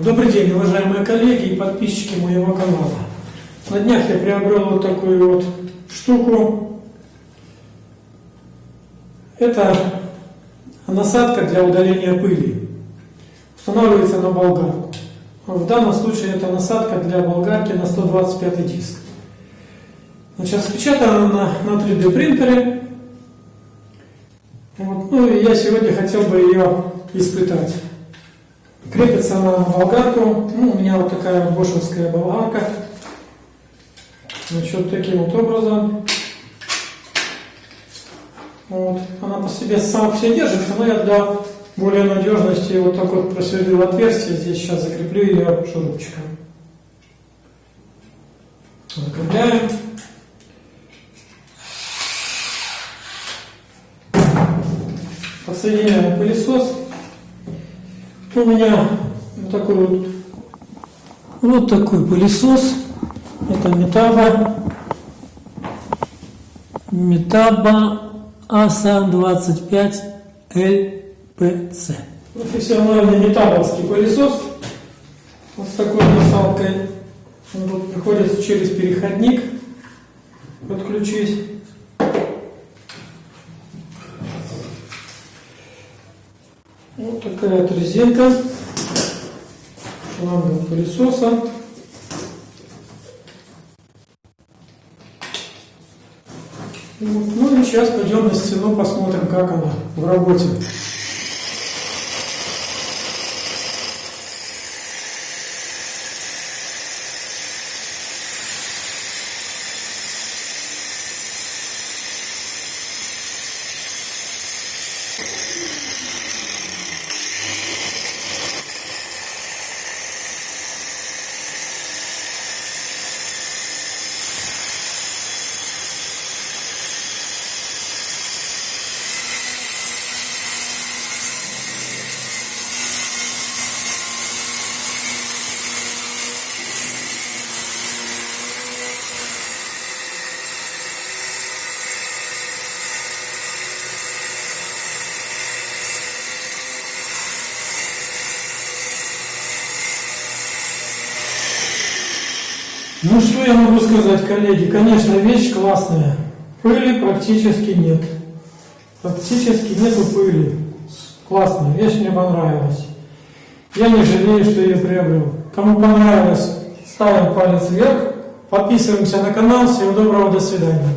Добрый день, уважаемые коллеги и подписчики моего канала. На днях я приобрел вот такую вот штуку. Это насадка для удаления пыли. Устанавливается на болгарку. В данном случае это насадка для болгарки на 125 диск. Значит, распечатана на 3D принтере. Вот. Ну и я сегодня хотел бы ее испытать. Крепится на болгарку. Ну, у меня вот такая бошевская болгарка. Значит, вот таким вот образом. Вот. Она по себе сама все держится, но я для более надежности вот так вот просверлил отверстие. Здесь сейчас закреплю ее шурупчиком. Закрепляем. Подсоединяем пылесос. У меня вот такой пылесос. Это Metabo ASA 25 LPC. Профессиональный метабовский пылесос. Вот с такой насадкой. Вот приходится через переходник подключить. Вот такая вот резинка шлангового пылесоса. Вот. Ну и сейчас пойдем на стену, посмотрим, как она в работе. Ну что я могу сказать, коллеги? Конечно, вещь классная. Пыли практически нет. Практически нету пыли. Классная вещь, мне понравилась. Я не жалею, что ее приобрел. Кому понравилось, ставим палец вверх. Подписываемся на канал. Всего доброго, до свидания.